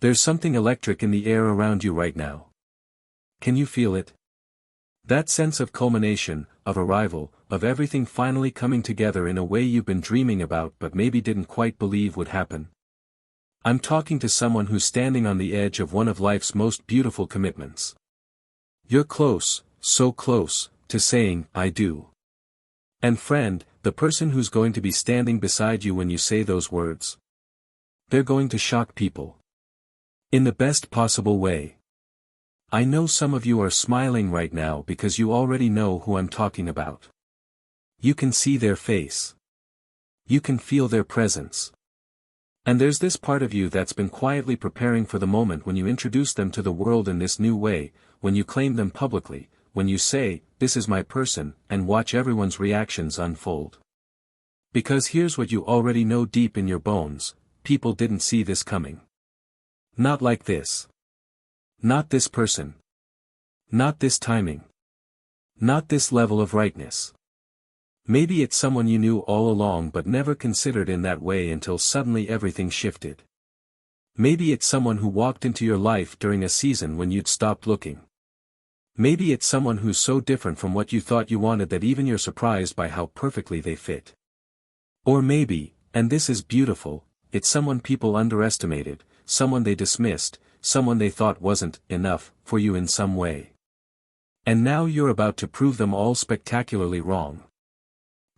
There's something electric in the air around you right now. Can you feel it? That sense of culmination, of arrival, of everything finally coming together in a way you've been dreaming about but maybe didn't quite believe would happen. I'm talking to someone who's standing on the edge of one of life's most beautiful commitments. You're close, so close, to saying, I do. And friend, the person who's going to be standing beside you when you say those words. They're going to shock people. In the best possible way. I know some of you are smiling right now because you already know who I'm talking about. You can see their face. You can feel their presence. And there's this part of you that's been quietly preparing for the moment when you introduce them to the world in this new way, when you claim them publicly, when you say, this is my person, and watch everyone's reactions unfold. Because here's what you already know deep in your bones, people didn't see this coming. Not like this. Not this person. Not this timing. Not this level of rightness. Maybe it's someone you knew all along but never considered in that way until suddenly everything shifted. Maybe it's someone who walked into your life during a season when you'd stopped looking. Maybe it's someone who's so different from what you thought you wanted that even you're surprised by how perfectly they fit. Or maybe, and this is beautiful, it's someone people underestimated, someone they dismissed, someone they thought wasn't enough for you in some way. And now you're about to prove them all spectacularly wrong.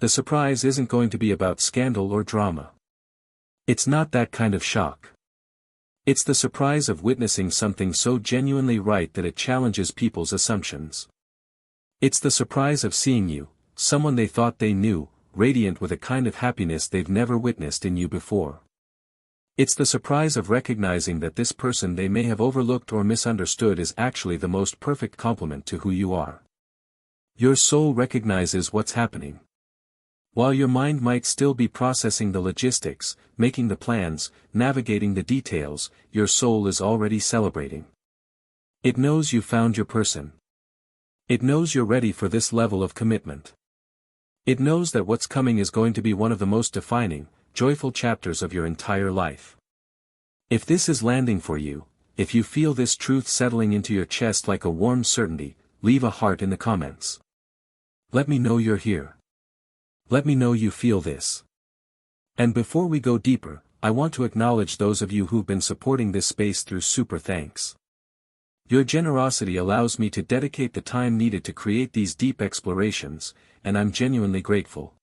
The surprise isn't going to be about scandal or drama. It's not that kind of shock. It's the surprise of witnessing something so genuinely right that it challenges people's assumptions. It's the surprise of seeing you, someone they thought they knew, radiant with a kind of happiness they've never witnessed in you before. It's the surprise of recognizing that this person they may have overlooked or misunderstood is actually the most perfect complement to who you are. Your soul recognizes what's happening. While your mind might still be processing the logistics, making the plans, navigating the details, your soul is already celebrating. It knows you found your person. It knows you're ready for this level of commitment. It knows that what's coming is going to be one of the most defining, joyful chapters of your entire life. If this is landing for you, if you feel this truth settling into your chest like a warm certainty, leave a heart in the comments. Let me know you're here. Let me know you feel this. And before we go deeper, I want to acknowledge those of you who've been supporting this space through super thanks. Your generosity allows me to dedicate the time needed to create these deep explorations, and I'm genuinely grateful.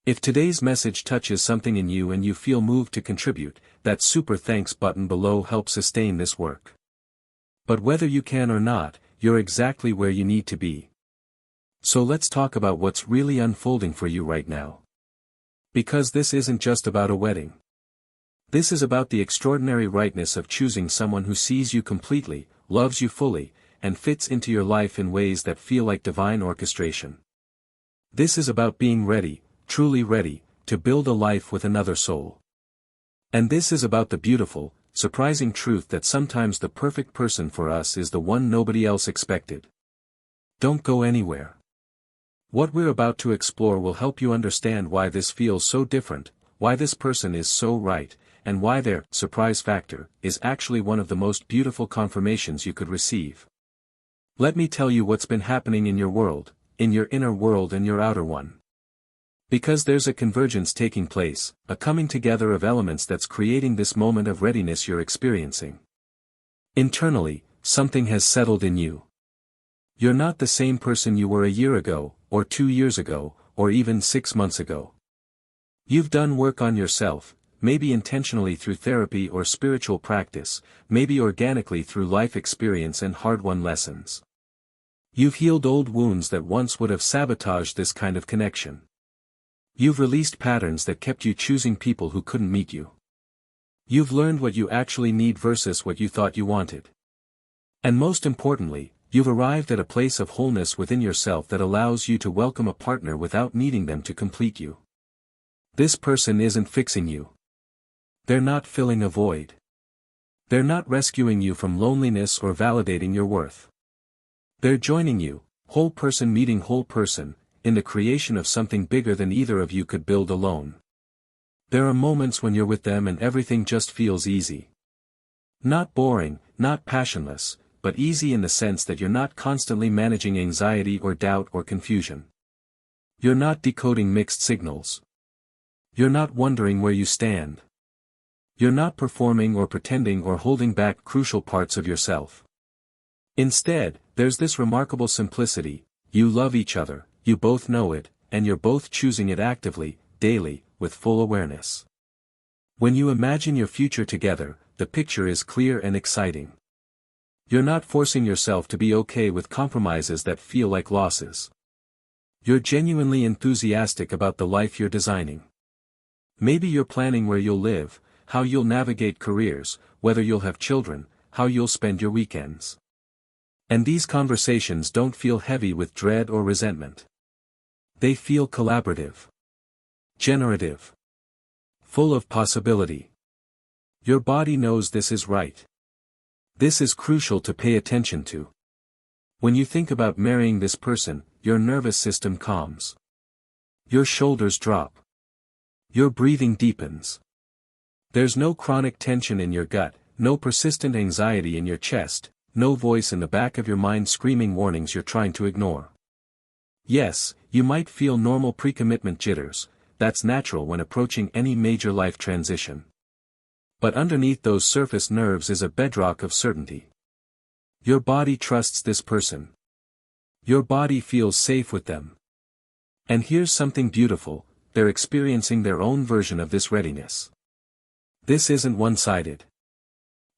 If today's message touches something in you and you feel moved to contribute, that super thanks button below helps sustain this work. But whether you can or not, you're exactly where you need to be. So let's talk about what's really unfolding for you right now. Because this isn't just about a wedding. This is about the extraordinary rightness of choosing someone who sees you completely, loves you fully, and fits into your life in ways that feel like divine orchestration. This is about being ready, truly ready, to build a life with another soul. And this is about the beautiful, surprising truth that sometimes the perfect person for us is the one nobody else expected. Don't go anywhere. What we're about to explore will help you understand why this feels so different, why this person is so right, and why their surprise factor is actually one of the most beautiful confirmations you could receive. Let me tell you what's been happening in your world, in your inner world and your outer one. Because there's a convergence taking place, a coming together of elements that's creating this moment of readiness you're experiencing. Internally, something has settled in you. You're not the same person you were a year ago, or 2 years ago, or even 6 months ago. You've done work on yourself, maybe intentionally through therapy or spiritual practice, maybe organically through life experience and hard-won lessons. You've healed old wounds that once would have sabotaged this kind of connection. You've released patterns that kept you choosing people who couldn't meet you. You've learned what you actually need versus what you thought you wanted. And most importantly, you've arrived at a place of wholeness within yourself that allows you to welcome a partner without needing them to complete you. This person isn't fixing you. They're not filling a void. They're not rescuing you from loneliness or validating your worth. They're joining you, whole person meeting whole person, in the creation of something bigger than either of you could build alone. There are moments when you're with them and everything just feels easy. Not boring, not passionless, but easy in the sense that you're not constantly managing anxiety or doubt or confusion. You're not decoding mixed signals. You're not wondering where you stand. You're not performing or pretending or holding back crucial parts of yourself. Instead, there's this remarkable simplicity: you love each other, you both know it, and you're both choosing it actively, daily, with full awareness. When you imagine your future together, the picture is clear and exciting. You're not forcing yourself to be okay with compromises that feel like losses. You're genuinely enthusiastic about the life you're designing. Maybe you're planning where you'll live, how you'll navigate careers, whether you'll have children, how you'll spend your weekends. And these conversations don't feel heavy with dread or resentment. They feel collaborative, generative, full of possibility. Your body knows this is right. This is crucial to pay attention to. When you think about marrying this person, your nervous system calms. Your shoulders drop. Your breathing deepens. There's no chronic tension in your gut, no persistent anxiety in your chest, no voice in the back of your mind screaming warnings you're trying to ignore. Yes, you might feel normal pre-commitment jitters. That's natural when approaching any major life transition. But underneath those surface nerves is a bedrock of certainty. Your body trusts this person. Your body feels safe with them. And here's something beautiful: they're experiencing their own version of this readiness. This isn't one-sided.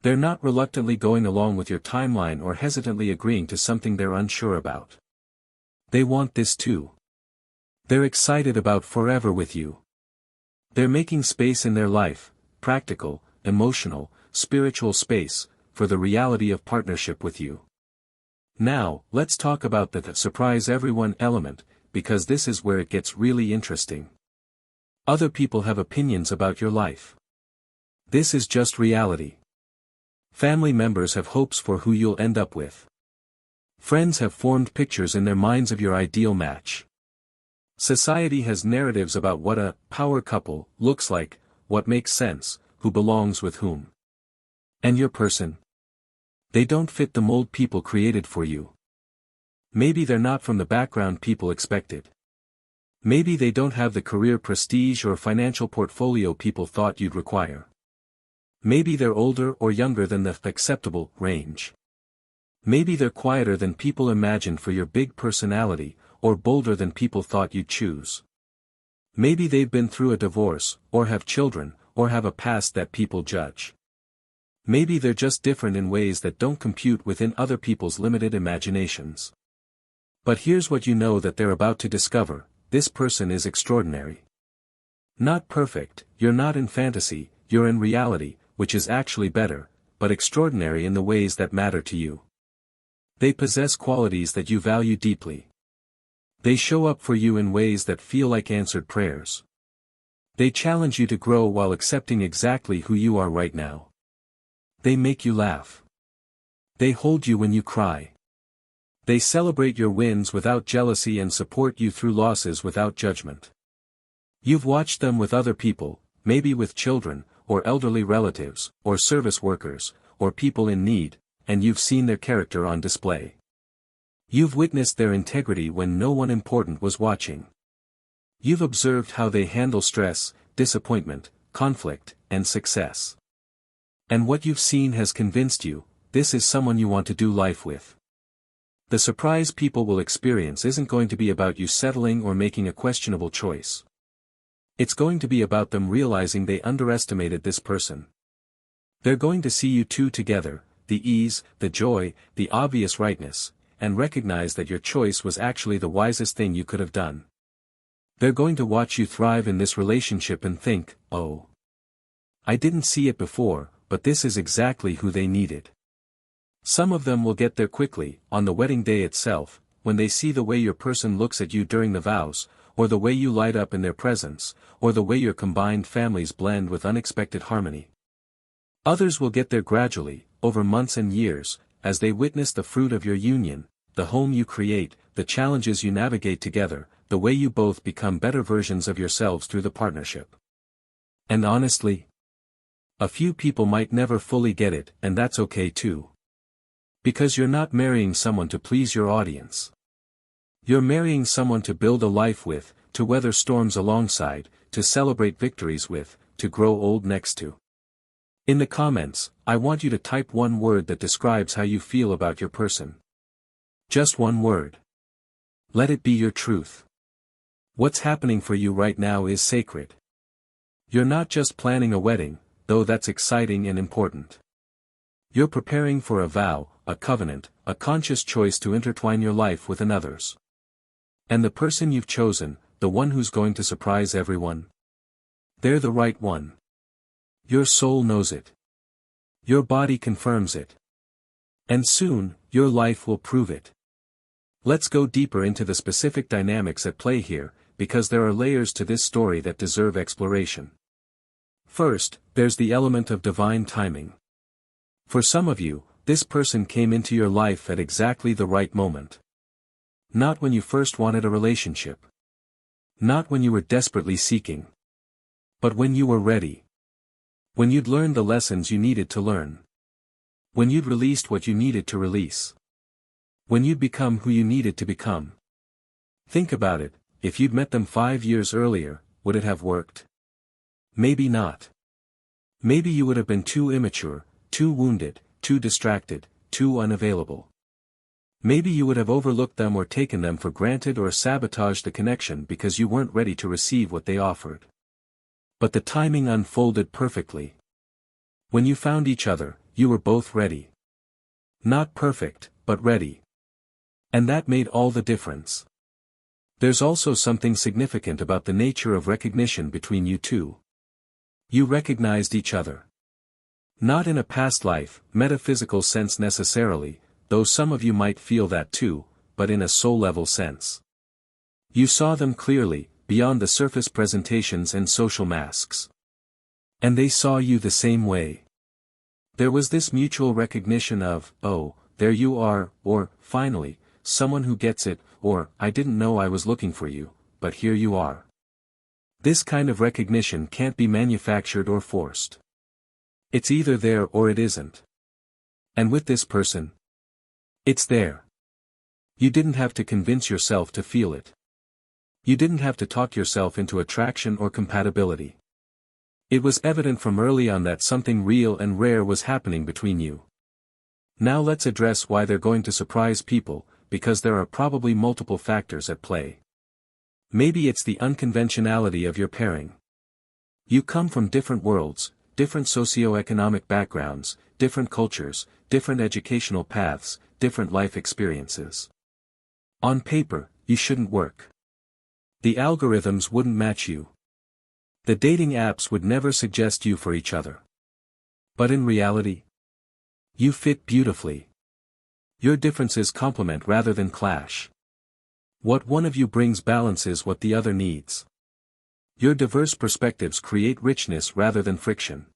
They're not reluctantly going along with your timeline or hesitantly agreeing to something they're unsure about. They want this too. They're excited about forever with you. They're making space in their life, practical, emotional, spiritual space, for the reality of partnership with you. Now, let's talk about the surprise everyone element, because this is where it gets really interesting. Other people have opinions about your life. This is just reality. Family members have hopes for who you'll end up with. Friends have formed pictures in their minds of your ideal match. Society has narratives about what a power couple looks like, what makes sense, who belongs with whom. And your person? They don't fit the mold people created for you. Maybe they're not from the background people expected. Maybe they don't have the career prestige or financial portfolio people thought you'd require. Maybe they're older or younger than the acceptable range. Maybe they're quieter than people imagined for your big personality, or bolder than people thought you'd choose. Maybe they've been through a divorce, or have children, or have a past that people judge. Maybe they're just different in ways that don't compute within other people's limited imaginations. But here's what you know that they're about to discover: this person is extraordinary. Not perfect, you're not in fantasy, you're in reality, which is actually better, but extraordinary in the ways that matter to you. They possess qualities that you value deeply. They show up for you in ways that feel like answered prayers. They challenge you to grow while accepting exactly who you are right now. They make you laugh. They hold you when you cry. They celebrate your wins without jealousy and support you through losses without judgment. You've watched them with other people, maybe with children, or elderly relatives, or service workers, or people in need, and you've seen their character on display. You've witnessed their integrity when no one important was watching. You've observed how they handle stress, disappointment, conflict, and success. And what you've seen has convinced you, this is someone you want to do life with. The surprise people will experience isn't going to be about you settling or making a questionable choice. It's going to be about them realizing they underestimated this person. They're going to see you two together, the ease, the joy, the obvious rightness, and recognize that your choice was actually the wisest thing you could have done. They're going to watch you thrive in this relationship and think, oh, I didn't see it before, but this is exactly who they needed. Some of them will get there quickly, on the wedding day itself, when they see the way your person looks at you during the vows, or the way you light up in their presence, or the way your combined families blend with unexpected harmony. Others will get there gradually, over months and years, as they witness the fruit of your union, the home you create, the challenges you navigate together, the way you both become better versions of yourselves through the partnership. And honestly, A few people might never fully get it, and that's okay too. Because you're not marrying someone to please your audience. You're marrying someone to build a life with, to weather storms alongside, to celebrate victories with, to grow old next to. In the comments, I want you to type one word that describes how you feel about your person. Just one word. Let it be your truth. What's happening for you right now is sacred. You're not just planning a wedding, though that's exciting and important. You're preparing for a vow, a covenant, a conscious choice to intertwine your life with another's. And the person you've chosen, the one who's going to surprise everyone? They're the right one. Your soul knows it. Your body confirms it. And soon, your life will prove it. Let's go deeper into the specific dynamics at play here, because there are layers to this story that deserve exploration. First, there's the element of divine timing. For some of you, this person came into your life at exactly the right moment. Not when you first wanted a relationship. Not when you were desperately seeking. But when you were ready. When you'd learned the lessons you needed to learn. When you'd released what you needed to release. When you'd become who you needed to become. Think about it, if you'd met them 5 years earlier, would it have worked? Maybe not. Maybe you would have been too immature, too wounded, too distracted, too unavailable. Maybe you would have overlooked them or taken them for granted or sabotaged the connection because you weren't ready to receive what they offered. But the timing unfolded perfectly. When you found each other, you were both ready. Not perfect, but ready. And that made all the difference. There's also something significant about the nature of recognition between you two. You recognized each other. Not in a past life, metaphysical sense necessarily, though some of you might feel that too, but in a soul-level sense. You saw them clearly, beyond the surface presentations and social masks. And they saw you the same way. There was this mutual recognition of, oh, there you are, or, finally, someone who gets it, or, I didn't know I was looking for you, but here you are. This kind of recognition can't be manufactured or forced. It's either there or it isn't. And with this person, it's there. You didn't have to convince yourself to feel it. You didn't have to talk yourself into attraction or compatibility. It was evident from early on that something real and rare was happening between you. Now let's address why they're going to surprise people, because there are probably multiple factors at play. Maybe it's the unconventionality of your pairing. You come from different worlds, different socio-economic backgrounds, different cultures, different educational paths, different life experiences. On paper, you shouldn't work. The algorithms wouldn't match you. The dating apps would never suggest you for each other. But in reality, you fit beautifully. Your differences complement rather than clash. What one of you brings balances what the other needs. Your diverse perspectives create richness rather than friction.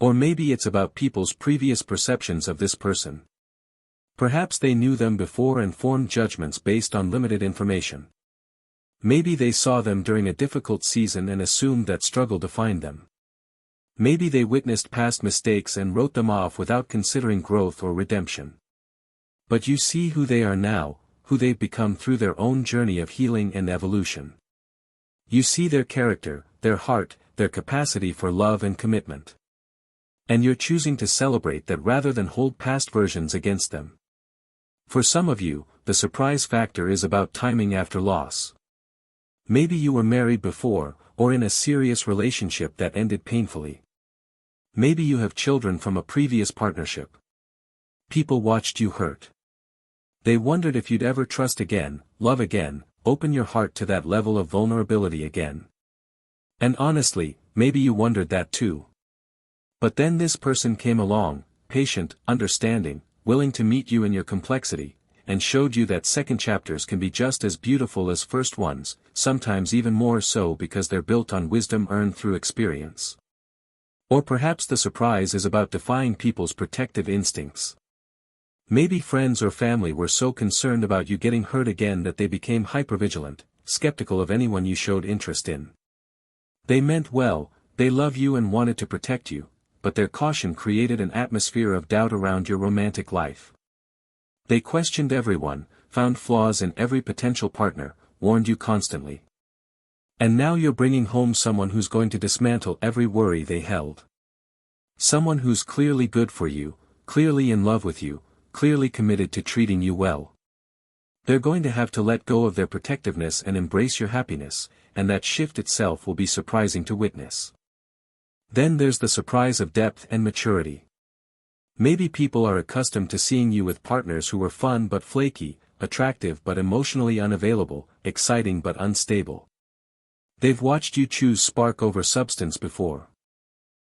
Or maybe it's about people's previous perceptions of this person. Perhaps they knew them before and formed judgments based on limited information. Maybe they saw them during a difficult season and assumed that struggle defined them. Maybe they witnessed past mistakes and wrote them off without considering growth or redemption. But you see who they are now, who they've become through their own journey of healing and evolution. You see their character, their heart, their capacity for love and commitment. And you're choosing to celebrate that rather than hold past versions against them. For some of you, the surprise factor is about timing after loss. Maybe you were married before, or in a serious relationship that ended painfully. Maybe you have children from a previous partnership. People watched you hurt. They wondered if you'd ever trust again, love again, open your heart to that level of vulnerability again. And honestly, maybe you wondered that too. But then this person came along, patient, understanding, willing to meet you in your complexity, and showed you that second chapters can be just as beautiful as first ones, sometimes even more so because they're built on wisdom earned through experience. Or perhaps the surprise is about defying people's protective instincts. Maybe friends or family were so concerned about you getting hurt again that they became hypervigilant, skeptical of anyone you showed interest in. They meant well, they love you and wanted to protect you, but their caution created an atmosphere of doubt around your romantic life. They questioned everyone, found flaws in every potential partner, warned you constantly. And now you're bringing home someone who's going to dismantle every worry they held. Someone who's clearly good for you, clearly in love with you, clearly committed to treating you well. They're going to have to let go of their protectiveness and embrace your happiness, and that shift itself will be surprising to witness. Then there's the surprise of depth and maturity. Maybe people are accustomed to seeing you with partners who were fun but flaky, attractive but emotionally unavailable, exciting but unstable. They've watched you choose spark over substance before.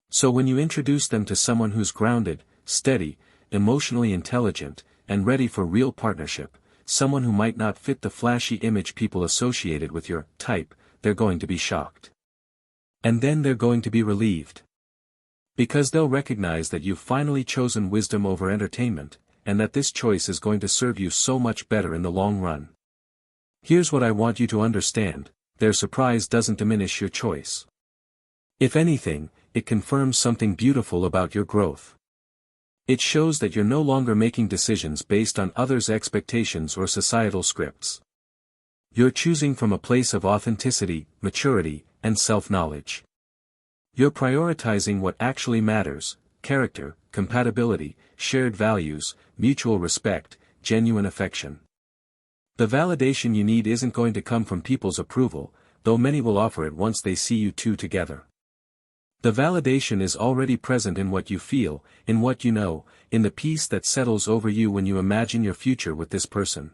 So when you introduce them to someone who's grounded, steady, emotionally intelligent, and ready for real partnership, someone who might not fit the flashy image people associated with your type, they're going to be shocked. And then they're going to be relieved. Because they'll recognize that you've finally chosen wisdom over entertainment, and that this choice is going to serve you so much better in the long run. Here's what I want you to understand: their surprise doesn't diminish your choice. If anything, it confirms something beautiful about your growth. It shows that you're no longer making decisions based on others' expectations or societal scripts. You're choosing from a place of authenticity, maturity, and self-knowledge. You're prioritizing what actually matters: character, compatibility, shared values, mutual respect, genuine affection. The validation you need isn't going to come from people's approval, though many will offer it once they see you two together. The validation is already present in what you feel, in what you know, in the peace that settles over you when you imagine your future with this person.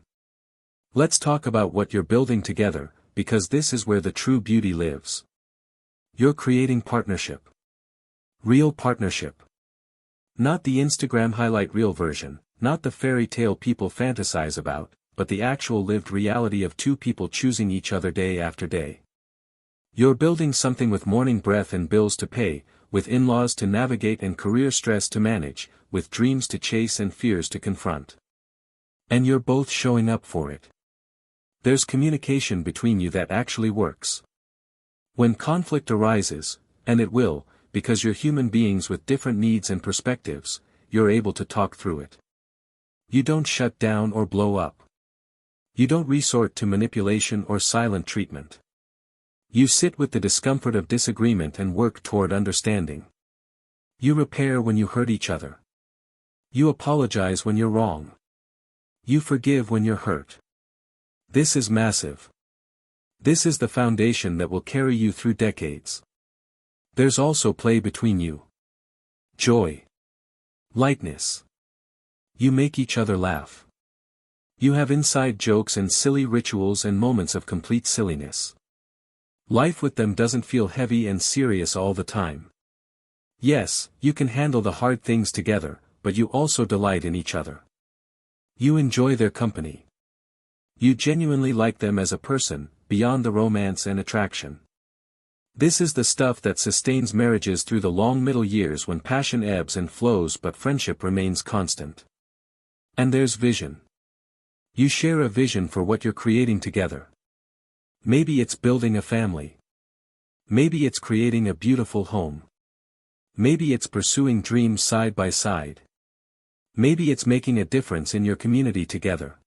Let's talk about what you're building together, because this is where the true beauty lives. You're creating partnership. Real partnership. Not the Instagram highlight reel version, not the fairy tale people fantasize about, but the actual lived reality of two people choosing each other day after day. You're building something with morning breath and bills to pay, with in-laws to navigate and career stress to manage, with dreams to chase and fears to confront. And you're both showing up for it. There's communication between you that actually works. When conflict arises, and it will, because you're human beings with different needs and perspectives, you're able to talk through it. You don't shut down or blow up. You don't resort to manipulation or silent treatment. You sit with the discomfort of disagreement and work toward understanding. You repair when you hurt each other. You apologize when you're wrong. You forgive when you're hurt. This is massive. This is the foundation that will carry you through decades. There's also play between you. Joy. Lightness. You make each other laugh. You have inside jokes and silly rituals and moments of complete silliness. Life with them doesn't feel heavy and serious all the time. Yes, you can handle the hard things together, but you also delight in each other. You enjoy their company. You genuinely like them as a person, beyond the romance and attraction. This is the stuff that sustains marriages through the long middle years when passion ebbs and flows but friendship remains constant. And there's vision. You share a vision for what you're creating together. Maybe it's building a family. Maybe it's creating a beautiful home. Maybe it's pursuing dreams side by side. Maybe it's making a difference in your community together.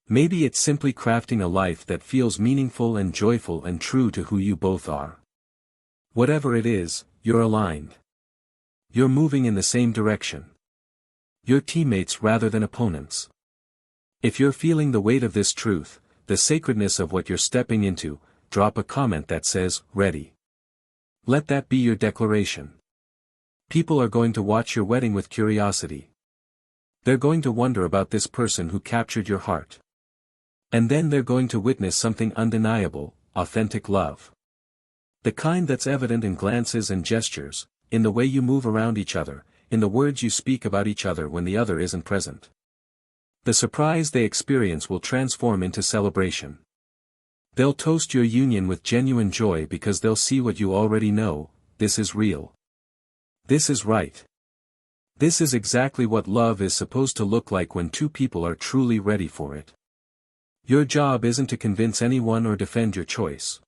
Maybe it's simply crafting a life that feels meaningful and joyful and true to who you both are. Whatever it is, you're aligned. You're moving in the same direction. You're teammates rather than opponents. If you're feeling the weight of this truth, the sacredness of what you're stepping into, drop a comment that says, "Ready." Let that be your declaration. People are going to watch your wedding with curiosity. They're going to wonder about this person who captured your heart. And then they're going to witness something undeniable: authentic love. The kind that's evident in glances and gestures, in the way you move around each other, in the words you speak about each other when the other isn't present. The surprise they experience will transform into celebration. They'll toast your union with genuine joy because they'll see what you already know: this is real. This is right. This is exactly what love is supposed to look like when two people are truly ready for it. Your job isn't to convince anyone or defend your choice.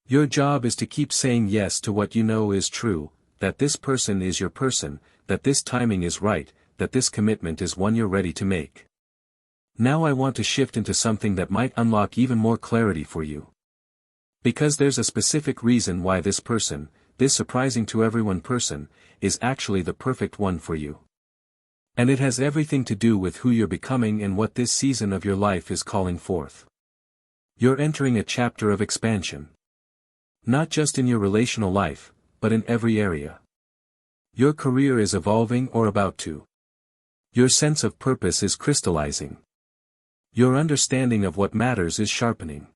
Your job is to keep saying yes to what you know is true, that this person is your person, that this timing is right, that this commitment is one you're ready to make. Now I want to shift into something that might unlock even more clarity for you. Because there's a specific reason why this person, this surprising to everyone person, is actually the perfect one for you. And it has everything to do with who you're becoming and what this season of your life is calling forth. You're entering a chapter of expansion. Not just in your relational life, but in every area. Your career is evolving or about to. Your sense of purpose is crystallizing. Your understanding of what matters is sharpening.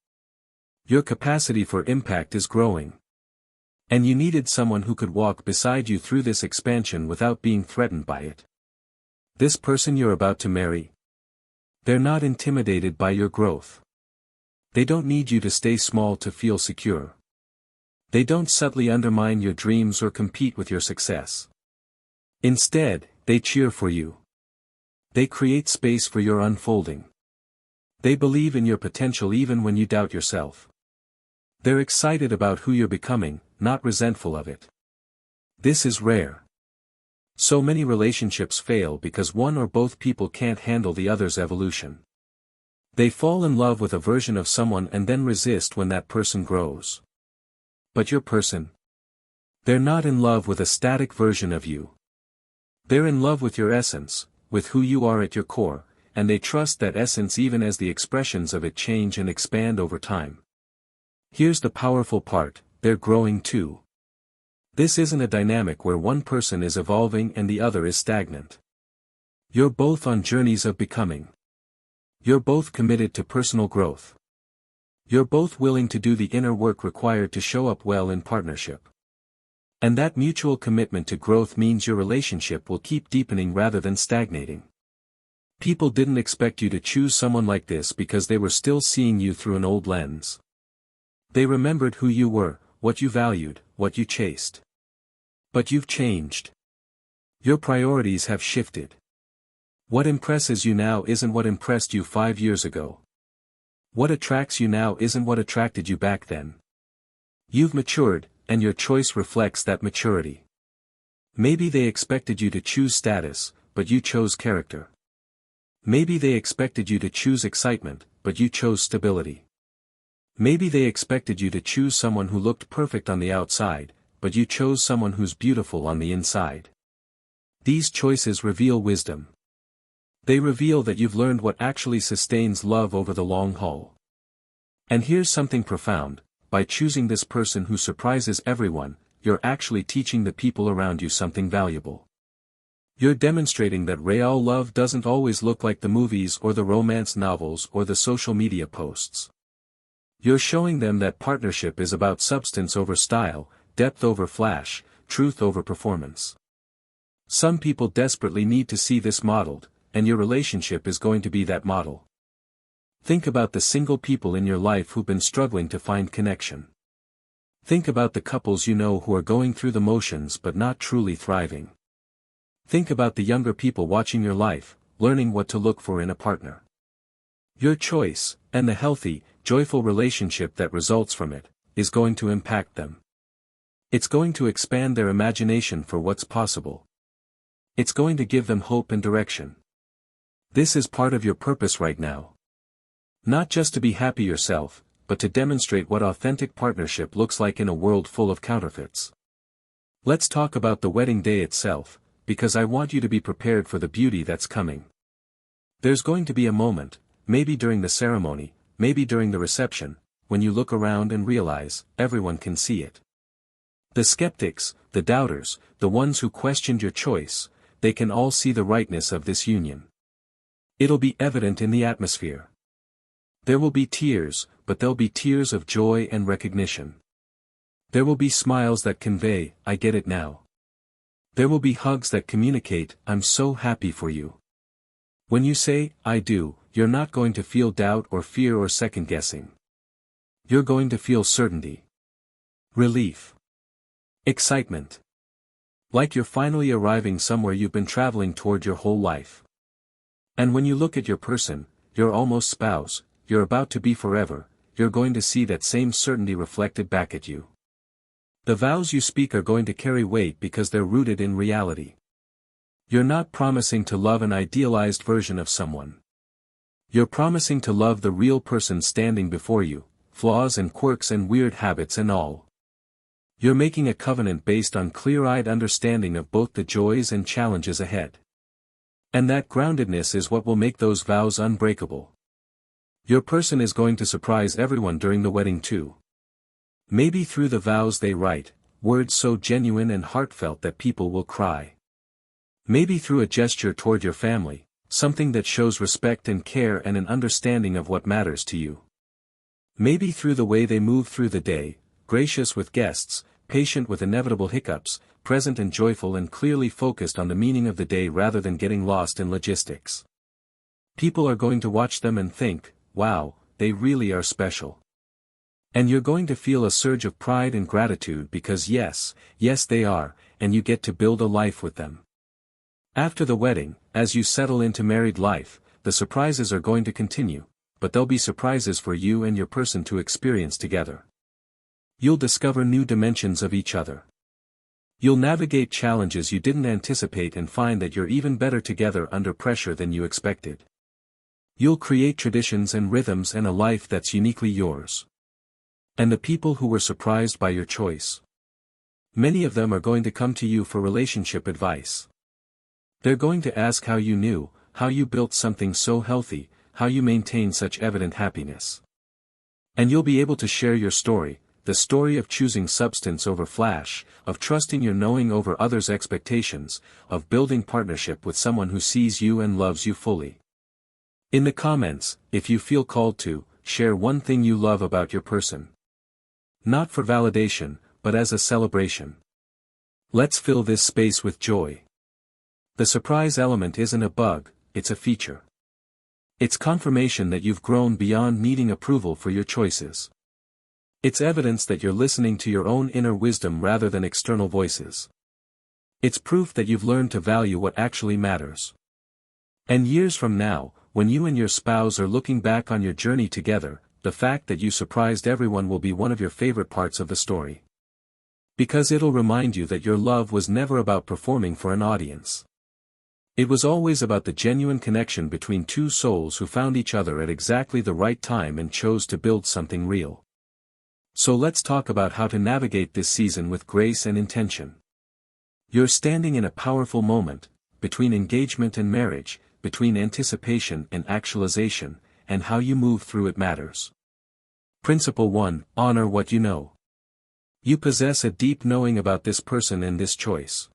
Your capacity for impact is growing. And you needed someone who could walk beside you through this expansion without being threatened by it. This person you're about to marry. They're not intimidated by your growth. They don't need you to stay small to feel secure. They don't subtly undermine your dreams or compete with your success. Instead, they cheer for you. They create space for your unfolding. They believe in your potential even when you doubt yourself. They're excited about who you're becoming, not resentful of it. This is rare. So many relationships fail because one or both people can't handle the other's evolution. They fall in love with a version of someone and then resist when that person grows. But your person? They're not in love with a static version of you. They're in love with your essence, with who you are at your core, and they trust that essence even as the expressions of it change and expand over time. Here's the powerful part, they're growing too. This isn't a dynamic where one person is evolving and the other is stagnant. You're both on journeys of becoming. You're both committed to personal growth. You're both willing to do the inner work required to show up well in partnership. And that mutual commitment to growth means your relationship will keep deepening rather than stagnating. People didn't expect you to choose someone like this because they were still seeing you through an old lens. They remembered who you were, what you valued, what you chased. But you've changed. Your priorities have shifted. What impresses you now isn't what impressed you 5 years ago. What attracts you now isn't what attracted you back then. You've matured, and your choice reflects that maturity. Maybe they expected you to choose status, but you chose character. Maybe they expected you to choose excitement, but you chose stability. Maybe they expected you to choose someone who looked perfect on the outside, but you chose someone who's beautiful on the inside. These choices reveal wisdom. They reveal that you've learned what actually sustains love over the long haul. And here's something profound, by choosing this person who surprises everyone, you're actually teaching the people around you something valuable. You're demonstrating that real love doesn't always look like the movies or the romance novels or the social media posts. You're showing them that partnership is about substance over style, depth over flash, truth over performance. Some people desperately need to see this modeled, and your relationship is going to be that model. Think about the single people in your life who've been struggling to find connection. Think about the couples you know who are going through the motions but not truly thriving. Think about the younger people watching your life, learning what to look for in a partner. Your choice, and the healthy, joyful relationship that results from it, is going to impact them. It's going to expand their imagination for what's possible. It's going to give them hope and direction. This is part of your purpose right now. Not just to be happy yourself, but to demonstrate what authentic partnership looks like in a world full of counterfeits. Let's talk about the wedding day itself, because I want you to be prepared for the beauty that's coming. There's going to be a moment, maybe during the ceremony, maybe during the reception, when you look around and realize, everyone can see it. The skeptics, the doubters, the ones who questioned your choice, they can all see the rightness of this union. It'll be evident in the atmosphere. There will be tears, but there'll be tears of joy and recognition. There will be smiles that convey, I get it now. There will be hugs that communicate, I'm so happy for you. When you say, I do, you're not going to feel doubt or fear or second guessing. You're going to feel certainty. Relief. Excitement. Like you're finally arriving somewhere you've been traveling toward your whole life. And when you look at your person, your almost spouse, you're about to be forever, you're going to see that same certainty reflected back at you. The vows you speak are going to carry weight because they're rooted in reality. You're not promising to love an idealized version of someone. You're promising to love the real person standing before you, flaws and quirks and weird habits and all. You're making a covenant based on clear-eyed understanding of both the joys and challenges ahead. And that groundedness is what will make those vows unbreakable. Your person is going to surprise everyone during the wedding too. Maybe through the vows they write, words so genuine and heartfelt that people will cry. Maybe through a gesture toward your family, something that shows respect and care and an understanding of what matters to you. Maybe through the way they move through the day, gracious with guests, patient with inevitable hiccups, present and joyful and clearly focused on the meaning of the day rather than getting lost in logistics. People are going to watch them and think, wow, they really are special. And you're going to feel a surge of pride and gratitude because yes they are, and you get to build a life with them. After the wedding, as you settle into married life, the surprises are going to continue, but they'll be surprises for you and your person to experience together. You'll discover new dimensions of each other. You'll navigate challenges you didn't anticipate and find that you're even better together under pressure than you expected. You'll create traditions and rhythms and a life that's uniquely yours. And the people who were surprised by your choice. Many of them are going to come to you for relationship advice. They're going to ask how you knew, how you built something so healthy, how you maintain such evident happiness. And you'll be able to share your story, the story of choosing substance over flash, of trusting your knowing over others' expectations, of building partnership with someone who sees you and loves you fully. In the comments, if you feel called to, share one thing you love about your person. Not for validation, but as a celebration. Let's fill this space with joy. The surprise element isn't a bug, it's a feature. It's confirmation that you've grown beyond needing approval for your choices. It's evidence that you're listening to your own inner wisdom rather than external voices. It's proof that you've learned to value what actually matters. And years from now, when you and your spouse are looking back on your journey together, the fact that you surprised everyone will be one of your favorite parts of the story. Because it'll remind you that your love was never about performing for an audience. It was always about the genuine connection between two souls who found each other at exactly the right time and chose to build something real. So let's talk about how to navigate this season with grace and intention. You're standing in a powerful moment, between engagement and marriage, between anticipation and actualization, and how you move through it matters. Principle 1, honor what you know. You possess a deep knowing about this person and this choice.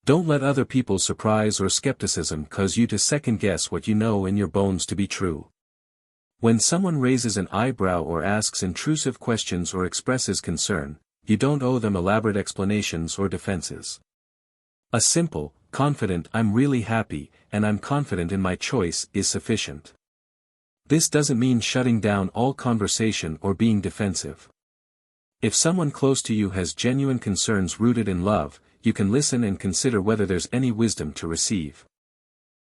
Don't let other people's surprise or skepticism cause you to second-guess what you know in your bones to be true. When someone raises an eyebrow or asks intrusive questions or expresses concern, you don't owe them elaborate explanations or defenses. A simple, confident "I'm really happy, and I'm confident in my choice" is sufficient. This doesn't mean shutting down all conversation or being defensive. If someone close to you has genuine concerns rooted in love, you can listen and consider whether there's any wisdom to receive.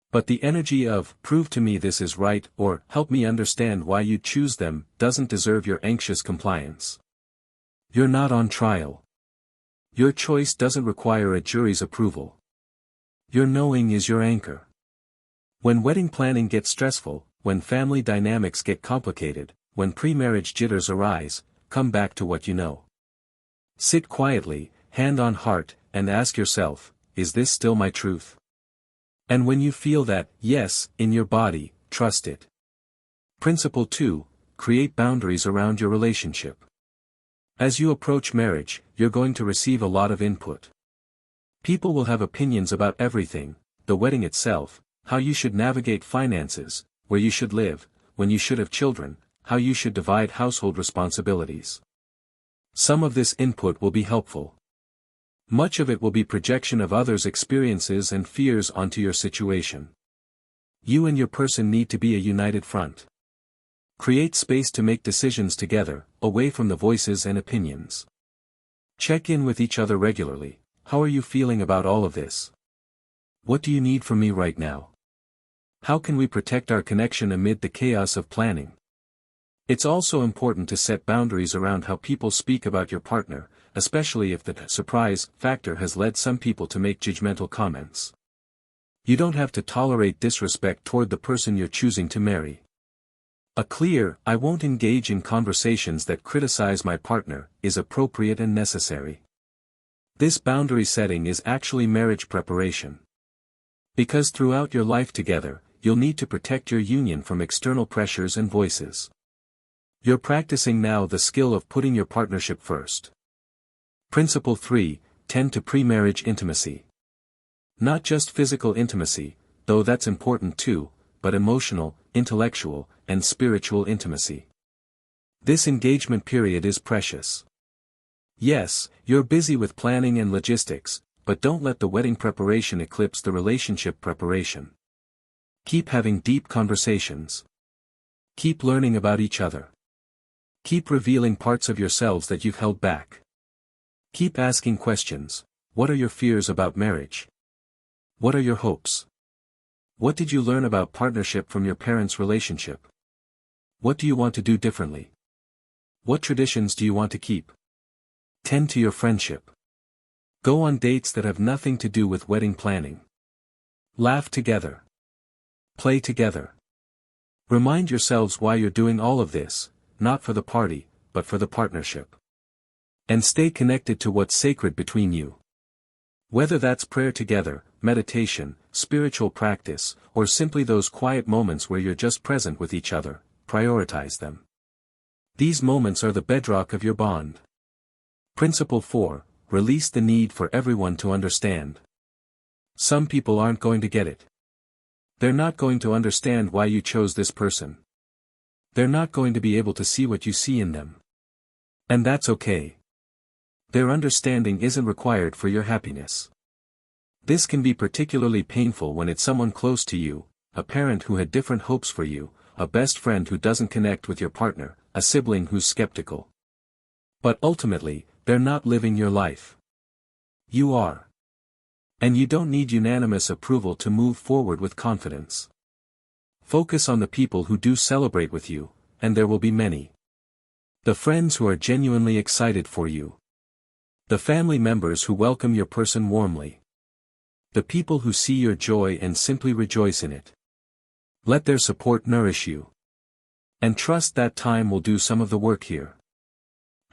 But the energy of, "prove to me this is right," or "help me understand why you choose them," doesn't deserve your anxious compliance. You're not on trial. Your choice doesn't require a jury's approval. Your knowing is your anchor. When wedding planning gets stressful, when family dynamics get complicated, when pre-marriage jitters arise, come back to what you know. Sit quietly, hand on heart, and ask yourself, is this still my truth? And when you feel that yes in your body, trust it. Principle 2, create boundaries around your relationship. As you approach marriage, you're going to receive a lot of input. People will have opinions about everything: the wedding itself, how you should navigate finances, where you should live, when you should have children, how you should divide household responsibilities. Some of this input will be helpful. Much of it will be projection of others' experiences and fears onto your situation. You and your person need to be a united front. Create space to make decisions together, away from the voices and opinions. Check in with each other regularly. How are you feeling about all of this? What do you need from me right now? How can we protect our connection amid the chaos of planning? It's also important to set boundaries around how people speak about your partner, especially if the surprise factor has led some people to make judgmental comments. You don't have to tolerate disrespect toward the person you're choosing to marry. A clear, "I won't engage in conversations that criticize my partner," is appropriate and necessary. This boundary setting is actually marriage preparation. Because throughout your life together, you'll need to protect your union from external pressures and voices. You're practicing now the skill of putting your partnership first. Principle 3, tend to pre-marriage intimacy. Not just physical intimacy, though that's important too, but emotional, intellectual, and spiritual intimacy. This engagement period is precious. Yes, you're busy with planning and logistics, but don't let the wedding preparation eclipse the relationship preparation. Keep having deep conversations. Keep learning about each other. Keep revealing parts of yourselves that you've held back. Keep asking questions. What are your fears about marriage? What are your hopes? What did you learn about partnership from your parents' relationship? What do you want to do differently? What traditions do you want to keep? Tend to your friendship. Go on dates that have nothing to do with wedding planning. Laugh together. Play together. Remind yourselves why you're doing all of this, not for the party, but for the partnership. And stay connected to what's sacred between you. Whether that's prayer together, meditation, spiritual practice, or simply those quiet moments where you're just present with each other, prioritize them. These moments are the bedrock of your bond. Principle 4, release the need for everyone to understand. Some people aren't going to get it. They're not going to understand why you chose this person. They're not going to be able to see what you see in them. And that's okay. Their understanding isn't required for your happiness. This can be particularly painful when it's someone close to you, a parent who had different hopes for you, a best friend who doesn't connect with your partner, a sibling who's skeptical. But ultimately, they're not living your life. You are. And you don't need unanimous approval to move forward with confidence. Focus on the people who do celebrate with you, and there will be many. The friends who are genuinely excited for you. The family members who welcome your person warmly. The people who see your joy and simply rejoice in it. Let their support nourish you. And trust that time will do some of the work here.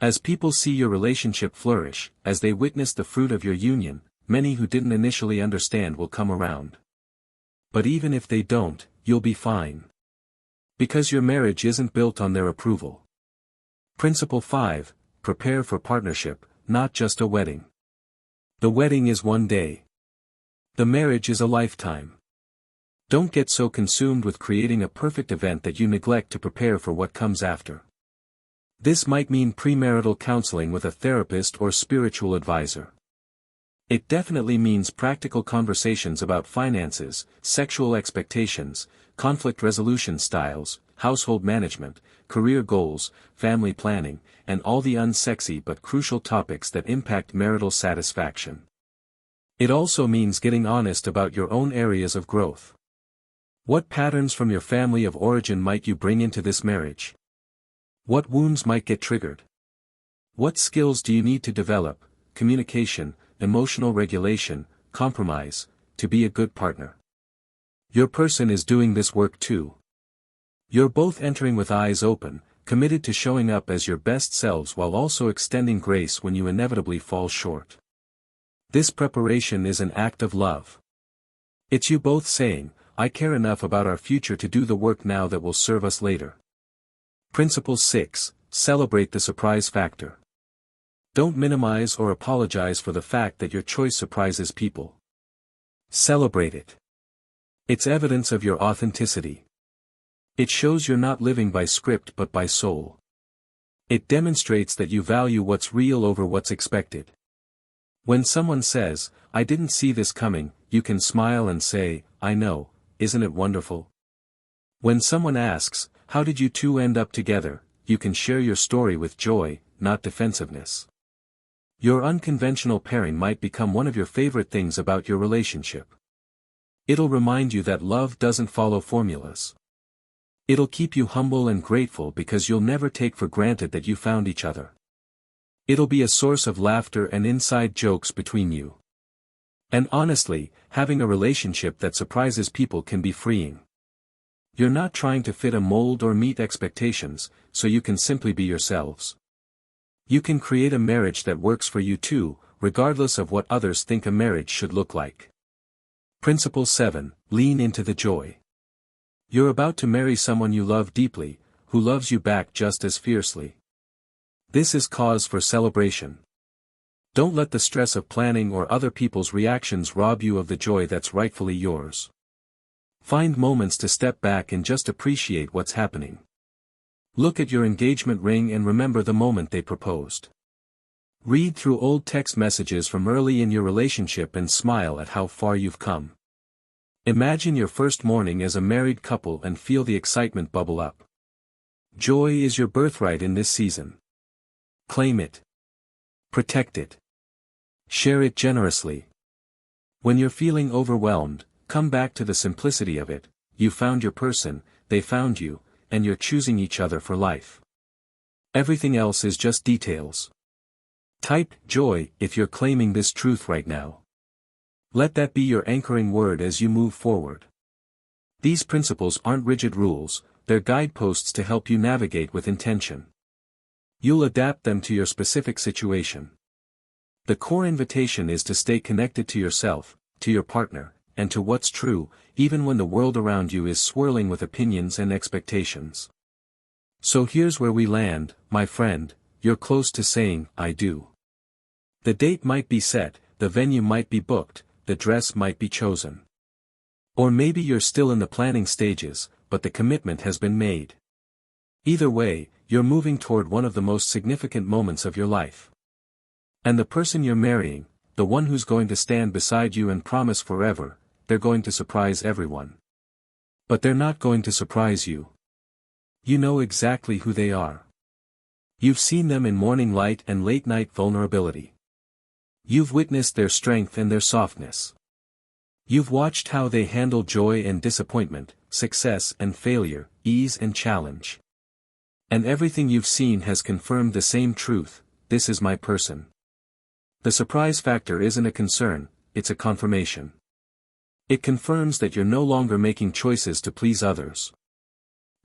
As people see your relationship flourish, as they witness the fruit of your union, many who didn't initially understand will come around. But even if they don't, you'll be fine. Because your marriage isn't built on their approval. Principle 5, prepare for partnership, not just a wedding. The wedding is one day. The marriage is a lifetime. Don't get so consumed with creating a perfect event that you neglect to prepare for what comes after. This might mean premarital counseling with a therapist or spiritual advisor. It definitely means practical conversations about finances, sexual expectations, conflict resolution styles, household management, career goals, family planning, and all the unsexy but crucial topics that impact marital satisfaction. It also means getting honest about your own areas of growth. What patterns from your family of origin might you bring into this marriage? What wounds might get triggered? What skills do you need to develop, communication, emotional regulation, compromise, to be a good partner? Your person is doing this work too. You're both entering with eyes open, committed to showing up as your best selves while also extending grace when you inevitably fall short. This preparation is an act of love. It's you both saying, "I care enough about our future to do the work now that will serve us later." Principle 6, celebrate the surprise factor. Don't minimize or apologize for the fact that your choice surprises people. Celebrate it. It's evidence of your authenticity. It shows you're not living by script but by soul. It demonstrates that you value what's real over what's expected. When someone says, "I didn't see this coming," you can smile and say, "I know, isn't it wonderful?" When someone asks, "How did you two end up together?" you can share your story with joy, not defensiveness. Your unconventional pairing might become one of your favorite things about your relationship. It'll remind you that love doesn't follow formulas. It'll keep you humble and grateful because you'll never take for granted that you found each other. It'll be a source of laughter and inside jokes between you. And honestly, having a relationship that surprises people can be freeing. You're not trying to fit a mold or meet expectations, so you can simply be yourselves. You can create a marriage that works for you too, regardless of what others think a marriage should look like. Principle 7, lean into the joy. You're about to marry someone you love deeply, who loves you back just as fiercely. This is cause for celebration. Don't let the stress of planning or other people's reactions rob you of the joy that's rightfully yours. Find moments to step back and just appreciate what's happening. Look at your engagement ring and remember the moment they proposed. Read through old text messages from early in your relationship and smile at how far you've come. Imagine your first morning as a married couple and feel the excitement bubble up. Joy is your birthright in this season. Claim it. Protect it. Share it generously. When you're feeling overwhelmed, come back to the simplicity of it. You found your person, they found you, and you're choosing each other for life. Everything else is just details. Type joy if you're claiming this truth right now. Let that be your anchoring word as you move forward. These principles aren't rigid rules, they're guideposts to help you navigate with intention. You'll adapt them to your specific situation. The core invitation is to stay connected to yourself, to your partner, and to what's true, even when the world around you is swirling with opinions and expectations. So here's where we land, my friend, you're close to saying, I do. The date might be set, the venue might be booked, the dress might be chosen. Or maybe you're still in the planning stages, but the commitment has been made. Either way, you're moving toward one of the most significant moments of your life. And the person you're marrying, the one who's going to stand beside you and promise forever, they're going to surprise everyone. But they're not going to surprise you. You know exactly who they are. You've seen them in morning light and late night vulnerability. You've witnessed their strength and their softness. You've watched how they handle joy and disappointment, success and failure, ease and challenge. And everything you've seen has confirmed the same truth, this is my person. The surprise factor isn't a concern, it's a confirmation. It confirms that you're no longer making choices to please others.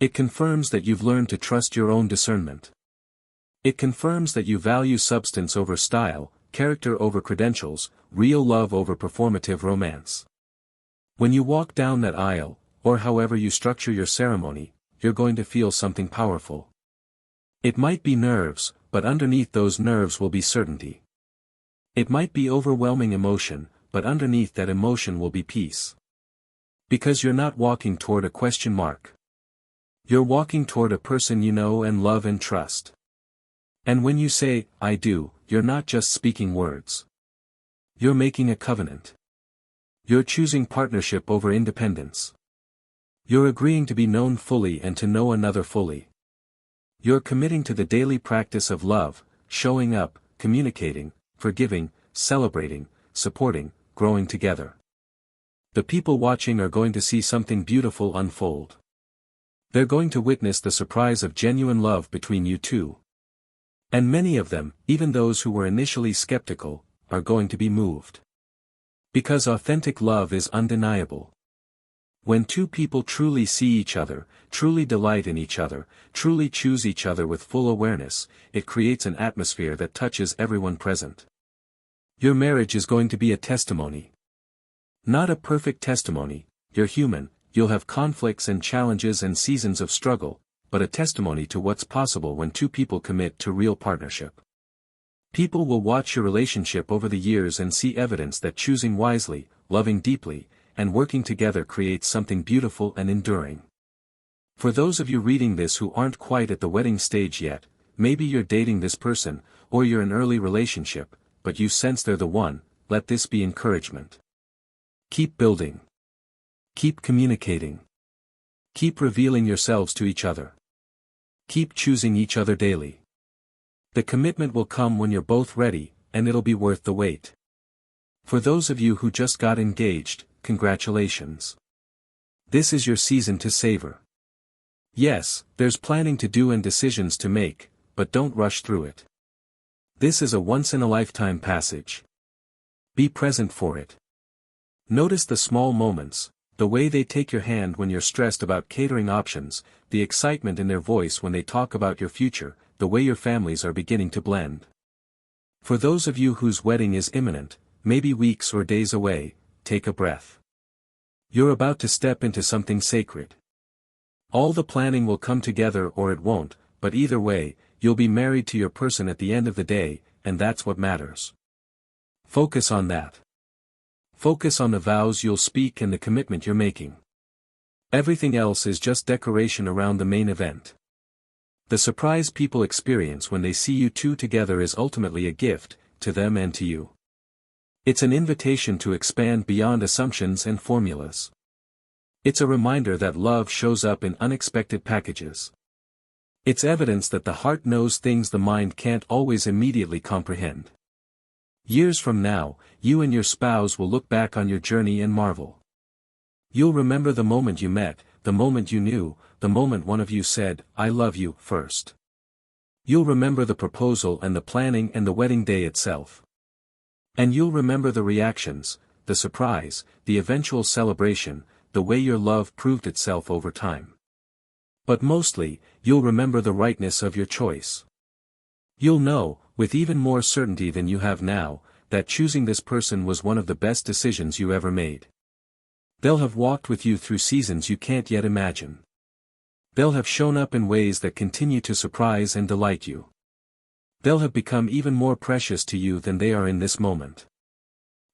It confirms that you've learned to trust your own discernment. It confirms that you value substance over style, character over credentials, real love over performative romance. When you walk down that aisle, or however you structure your ceremony, you're going to feel something powerful. It might be nerves, but underneath those nerves will be certainty. It might be overwhelming emotion, but underneath that emotion will be peace. Because you're not walking toward a question mark. You're walking toward a person you know and love and trust. And when you say, I do, you're not just speaking words. You're making a covenant. You're choosing partnership over independence. You're agreeing to be known fully and to know another fully. You're committing to the daily practice of love, showing up, communicating, forgiving, celebrating, supporting, growing together. The people watching are going to see something beautiful unfold. They're going to witness the surprise of genuine love between you two. And many of them, even those who were initially skeptical, are going to be moved. Because authentic love is undeniable. When two people truly see each other, truly delight in each other, truly choose each other with full awareness, it creates an atmosphere that touches everyone present. Your marriage is going to be a testimony. Not a perfect testimony, you're human, you'll have conflicts and challenges and seasons of struggle, but a testimony to what's possible when two people commit to real partnership. People will watch your relationship over the years and see evidence that choosing wisely, loving deeply, and working together creates something beautiful and enduring. For those of you reading this who aren't quite at the wedding stage yet, maybe you're dating this person, or you're in an early relationship, but you sense they're the one, let this be encouragement. Keep building. Keep communicating. Keep revealing yourselves to each other. Keep choosing each other daily. The commitment will come when you're both ready, and it'll be worth the wait. For those of you who just got engaged, congratulations. This is your season to savor. Yes, there's planning to do and decisions to make, but don't rush through it. This is a once-in-a-lifetime passage. Be present for it. Notice the small moments, the way they take your hand when you're stressed about catering options, the excitement in their voice when they talk about your future, the way your families are beginning to blend. For those of you whose wedding is imminent, maybe weeks or days away, take a breath. You're about to step into something sacred. All the planning will come together or it won't, but either way, you'll be married to your person at the end of the day, and that's what matters. Focus on that. Focus on the vows you'll speak and the commitment you're making. Everything else is just decoration around the main event. The surprise people experience when they see you two together is ultimately a gift, to them and to you. It's an invitation to expand beyond assumptions and formulas. It's a reminder that love shows up in unexpected packages. It's evidence that the heart knows things the mind can't always immediately comprehend. Years from now, you and your spouse will look back on your journey and marvel. You'll remember the moment you met, the moment you knew, the moment one of you said, "I love you," first. You'll remember the proposal and the planning and the wedding day itself. And you'll remember the reactions, the surprise, the eventual celebration, the way your love proved itself over time. But mostly, you'll remember the rightness of your choice. You'll know, with even more certainty than you have now, that choosing this person was one of the best decisions you ever made. They'll have walked with you through seasons you can't yet imagine. They'll have shown up in ways that continue to surprise and delight you. They'll have become even more precious to you than they are in this moment.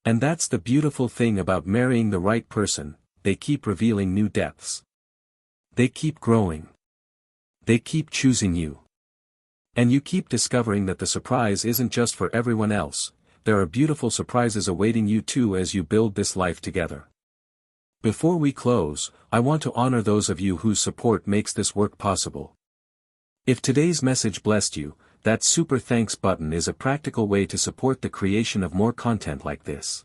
And that's the beautiful thing about marrying the right person, they keep revealing new depths. They keep growing. They keep choosing you. And you keep discovering that the surprise isn't just for everyone else, there are beautiful surprises awaiting you too as you build this life together. Before we close, I want to honor those of you whose support makes this work possible. If today's message blessed you, that super thanks button is a practical way to support the creation of more content like this.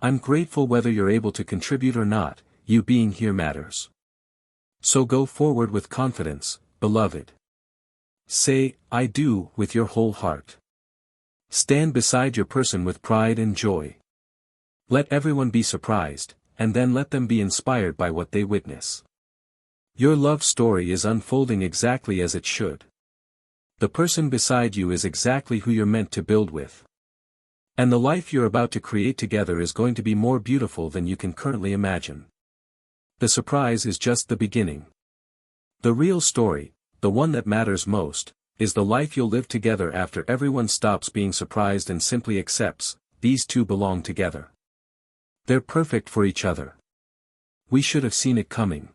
I'm grateful whether you're able to contribute or not, you being here matters. So go forward with confidence, beloved. Say, "I do," with your whole heart. Stand beside your person with pride and joy. Let everyone be surprised, and then let them be inspired by what they witness. Your love story is unfolding exactly as it should. The person beside you is exactly who you're meant to build with. And the life you're about to create together is going to be more beautiful than you can currently imagine. The surprise is just the beginning. The real story, the one that matters most, is the life you'll live together after everyone stops being surprised and simply accepts, these two belong together. They're perfect for each other. We should have seen it coming.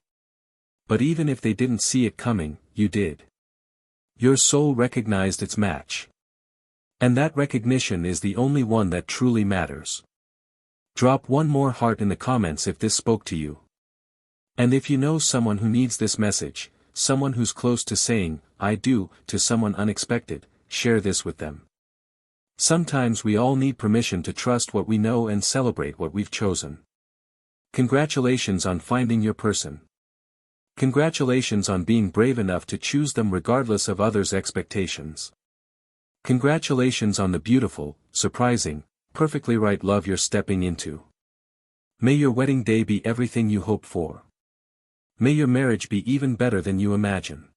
But even if they didn't see it coming, you did. Your soul recognized its match. And that recognition is the only one that truly matters. Drop one more heart in the comments if this spoke to you. And if you know someone who needs this message, someone who's close to saying, "I do," to someone unexpected, share this with them. Sometimes we all need permission to trust what we know and celebrate what we've chosen. Congratulations on finding your person. Congratulations on being brave enough to choose them regardless of others' expectations. Congratulations on the beautiful, surprising, perfectly right love you're stepping into. May your wedding day be everything you hope for. May your marriage be even better than you imagine.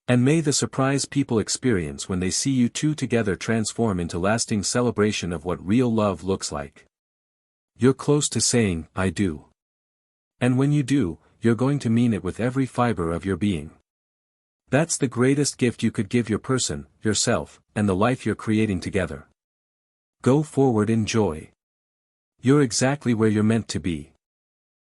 And may the surprise people experience when they see you two together transform into lasting celebration of what real love looks like. You're close to saying, "I do." And when you do, you're going to mean it with every fiber of your being. That's the greatest gift you could give your person, yourself, and the life you're creating together. Go forward in joy. You're exactly where you're meant to be.